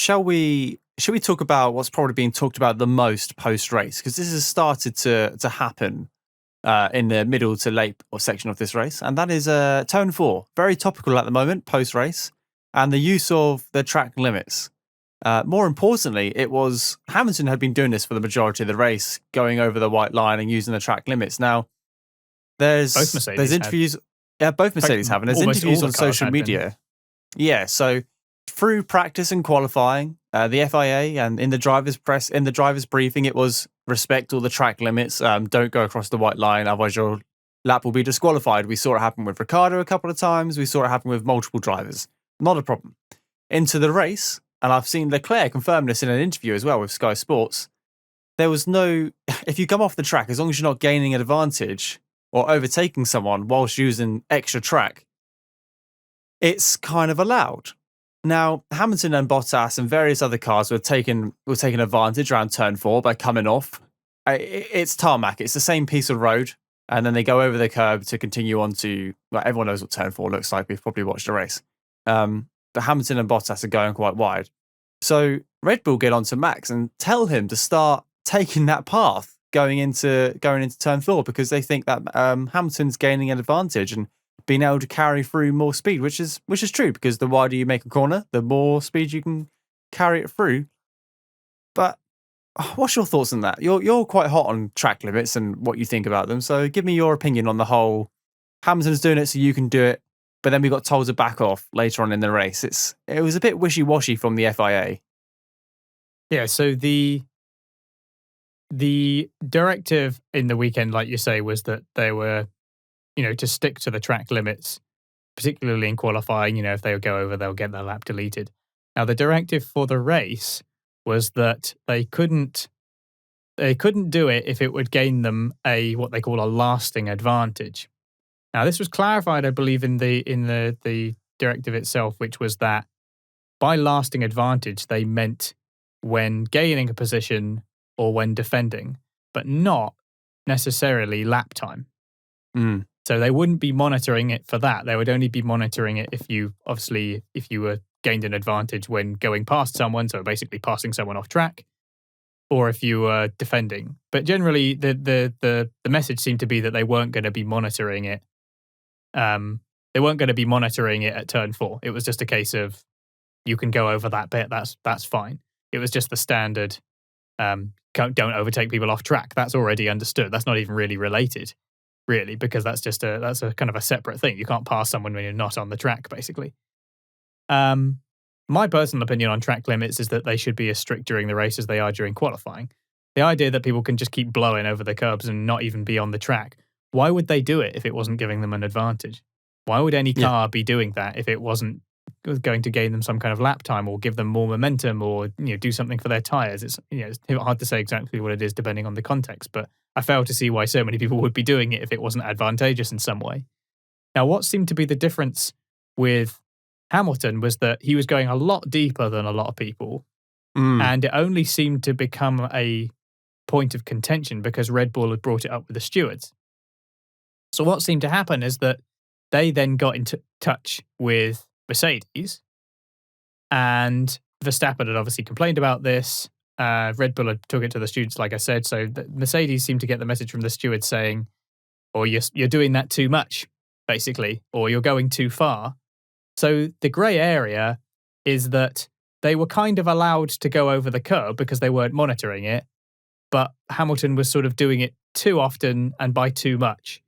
Shall we talk about what's probably being talked about the most post race? Because this has started to happen in the middle to late section of this race, and that is Turn 4, very topical at the moment post race, and the use of the track limits. More importantly, it was Hamilton had been doing this for the majority of the race, going over the white line and using the track limits. Now, there's interviews. Yeah, both Mercedes have, and there's interviews on social media. Yeah, so through practice and qualifying, the FIA and in the drivers' briefing, it was respect all the track limits. Don't go across the white line, otherwise your lap will be disqualified. We saw it happen with Ricciardo a couple of times. We saw it happen with multiple drivers. Not a problem. Into the race, and I've seen Leclerc confirm this in an interview as well with Sky Sports. There was no, if you come off the track, as long as you're not gaining an advantage or overtaking someone whilst using extra track, it's kind of allowed. Now, Hamilton and Bottas and various other cars were taking advantage around Turn 4 by coming off. It's tarmac. It's the same piece of road. And then they go over the curb to continue on to, well, everyone knows what Turn 4 looks like. We've probably watched the race. But Hamilton and Bottas are going quite wide. So Red Bull get onto Max and tell him to start taking that path going into Turn 4 because they think that Hamilton's gaining an advantage and being able to carry through more speed, which is true because the wider you make a corner, the more speed you can carry it through. But what's your thoughts on that? You're quite hot on track limits and what you think about them. So give me your opinion on the whole. Hamilton's doing it, so you can do it. But then we got told to back off later on in the race. It was a bit wishy-washy from the FIA. Yeah. So the directive in the weekend, like you say, was that they were, to stick to the track limits, particularly in qualifying. If they go over, they'll get their lap deleted. Now, the directive for the race was that they couldn't do it if it would gain them what they call a lasting advantage. Now, this was clarified, I believe, in the directive itself, which was that by lasting advantage, they meant when gaining a position or when defending, but not necessarily lap time. Mm. So they wouldn't be monitoring it for that. They would only be monitoring it if you were gained an advantage when going past someone, so basically passing someone off track, or if you were defending. But generally, the message seemed to be that they weren't going to be monitoring it. They weren't going to be monitoring it at Turn 4. It was just a case of you can go over that bit. That's fine. It was just the standard. Don't overtake people off track. That's already understood. That's not even really related, really, because that's a kind of a separate thing. You can't pass someone when you're not on the track, basically. My personal opinion on track limits is that they should be as strict during the race as they are during qualifying. The idea that people can just keep blowing over the curbs and not even be on the track, why would they do it if it wasn't giving them an advantage? Why would any car be doing that if it wasn't going to gain them some kind of lap time or give them more momentum or do something for their tyres? It's it's hard to say exactly what it is depending on the context, but I fail to see why so many people would be doing it if it wasn't advantageous in some way. Now, what seemed to be the difference with Hamilton was that he was going a lot deeper than a lot of people, and it only seemed to become a point of contention because Red Bull had brought it up with the stewards. So what seemed to happen is that they then got into touch with Mercedes, and Verstappen had obviously complained about this. Red Bull had took it to the stewards, like I said. So Mercedes seemed to get the message from the stewards saying, you're doing that too much, basically, or you're going too far. So the grey area is that they were kind of allowed to go over the curb because they weren't monitoring it, but Hamilton was sort of doing it too often and by too much.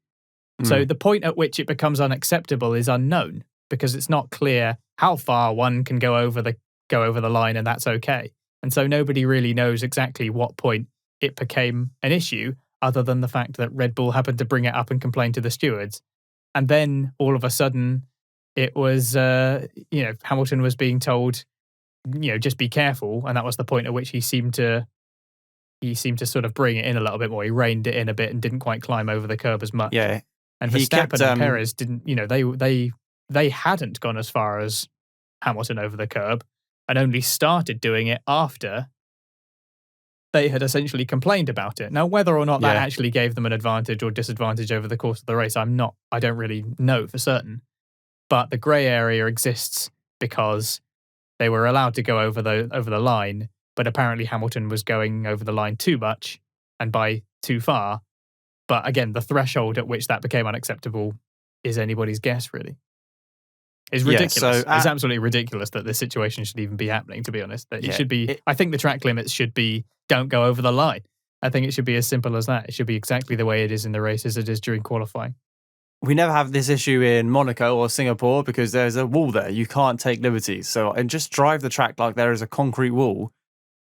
So the point at which it becomes unacceptable is unknown because it's not clear how far one can go over the line and that's okay. And so nobody really knows exactly what point it became an issue other than the fact that Red Bull happened to bring it up and complain to the stewards. And then all of a sudden it was, Hamilton was being told, just be careful. And that was the point at which he seemed to sort of bring it in a little bit more. He reined it in a bit and didn't quite climb over the curb as much. Yeah. And Verstappen and Perez didn't, they hadn't gone as far as Hamilton over the curb and only started doing it after they had essentially complained about it. Now, whether or not that actually gave them an advantage or disadvantage over the course of the race, I don't really know for certain. But the grey area exists because They were allowed to go over the line, but apparently Hamilton was going over the line too much and by too far. But again, the threshold at which that became unacceptable is anybody's guess, really. It's ridiculous. It's absolutely ridiculous that this situation should even be happening, to be honest. It should be. I think the track limits should be don't go over the line. I think it should be as simple as that. It should be exactly the way it is in the race as it is during qualifying. We never have this issue in Monaco or Singapore because there's a wall there. You can't take liberties. And just drive the track like there is a concrete wall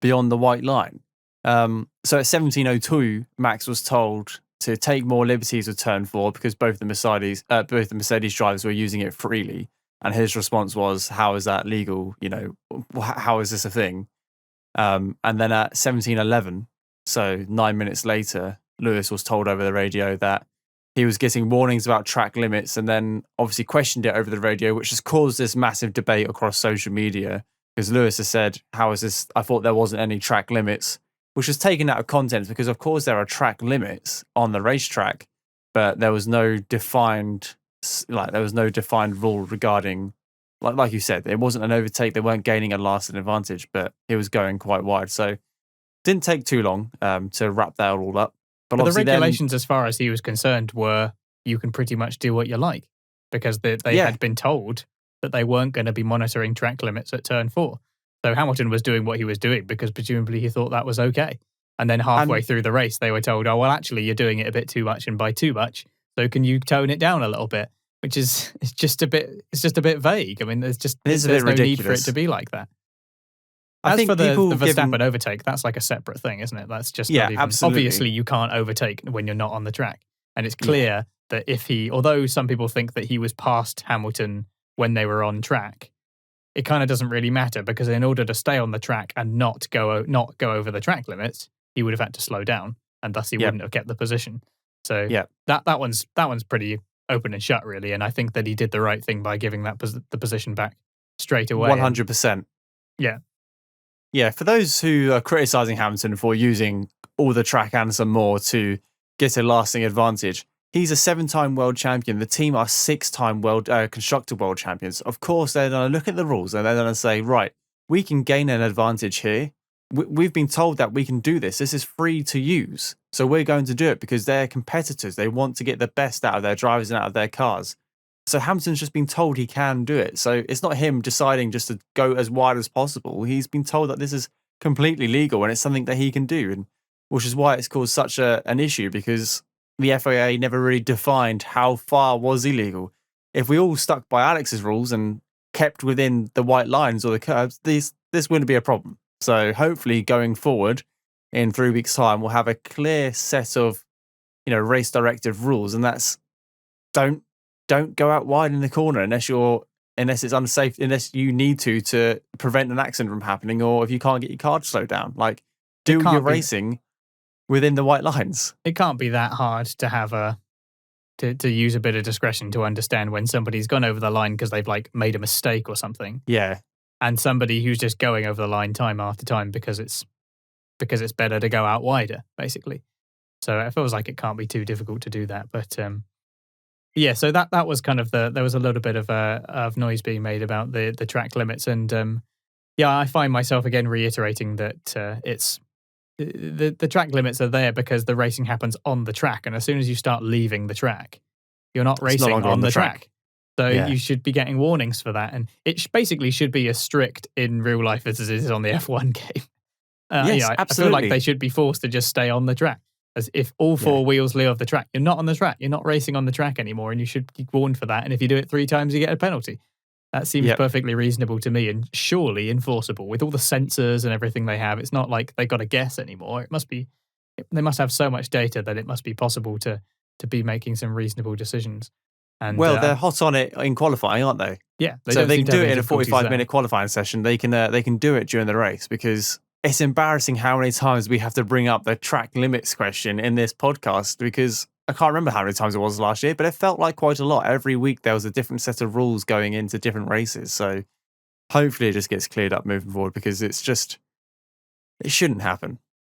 beyond the white line. So at 17:02, Max was told to take more liberties with turn 4 because both the Mercedes drivers were using it freely. And his response was, how is that legal? How is this a thing? And then at 17:11, so 9 minutes later, Lewis was told over the radio that he was getting warnings about track limits and then obviously questioned it over the radio, which has caused this massive debate across social media because Lewis has said, how is this? I thought there wasn't any track limits, which was taken out of context because, of course, there are track limits on the racetrack, but there was no defined rule regarding, like you said, it wasn't an overtake. They weren't gaining a lasting advantage, but it was going quite wide. So didn't take too long to wrap that all up. But the regulations, as far as he was concerned, were you can pretty much do what you like because they had been told that they weren't going to be monitoring track limits at turn 4. So Hamilton was doing what he was doing because presumably he thought that was okay. And then halfway through the race, they were told, oh, well, actually, you're doing it a bit too much and by too much. So can you tone it down a little bit? Which is just a bit vague. I mean, there's no need for it to be like that. As for the Verstappen overtake, that's like a separate thing, isn't it? That's just not even, absolutely. Obviously, you can't overtake when you're not on the track. And it's clear that although some people think that he was past Hamilton when they were on track, it kind of doesn't really matter because in order to stay on the track and not go over the track limits, he would have had to slow down, and thus he wouldn't have kept the position. So that one's pretty open and shut, really. And I think that he did the right thing by giving the position back straight away. 100%. Yeah. Yeah, for those who are criticising Hamilton for using all the track and some more to get a lasting advantage, he's a 7-time world champion. The team are 6-time constructor world champions. Of course, they're going to look at the rules and they're going to say, right, we can gain an advantage here. We've been told that we can do this. This is free to use. So we're going to do it because they're competitors. They want to get the best out of their drivers and out of their cars. So Hamilton's just been told he can do it. So it's not him deciding just to go as wide as possible. He's been told that this is completely legal and it's something that he can do, and which is why it's caused such an issue because the FIA never really defined how far was illegal. If we all stuck by Alex's rules and kept within the white lines or the curbs, this wouldn't be a problem. So hopefully going forward in 3 weeks' time, we'll have a clear set of, race directive rules, and that's don't go out wide in the corner unless it's unsafe, unless you need to prevent an accident from happening, or if you can't get your car to slow down. Like, do your racing within the white lines. It can't be that hard to have to use a bit of discretion to understand when somebody's gone over the line because they've made a mistake or something. Yeah. And somebody who's just going over the line time after time because it's better to go out wider, basically. So it feels like it can't be too difficult to do that. But so that was kind of there was a little bit of noise being made about the track limits, and I find myself again reiterating that it's the track limits are there because the racing happens on the track, and as soon as you start leaving the track, you're not racing on the track. So you should be getting warnings for that, and it basically should be as strict in real life as it is on the F1 game. Yes, absolutely. I feel like they should be forced to just stay on the track. As if all four wheels leave the track, you're not on the track. You're not racing on the track anymore, and you should be warned for that. And if you do it 3 times, you get a penalty. That seems perfectly reasonable to me, and surely enforceable with all the sensors and everything they have. It's not like they've got to guess anymore. It must be. They must have so much data that it must be possible to be making some reasonable decisions. And they're hot on it in qualifying, aren't they? Yeah, so they can do it in a 45-minute qualifying session. They can do it during the race because it's embarrassing how many times we have to bring up the track limits question in this podcast because I can't remember how many times it was last year, but it felt like quite a lot. Every week there was a different set of rules going into different races. So hopefully it just gets cleared up moving forward because it shouldn't happen.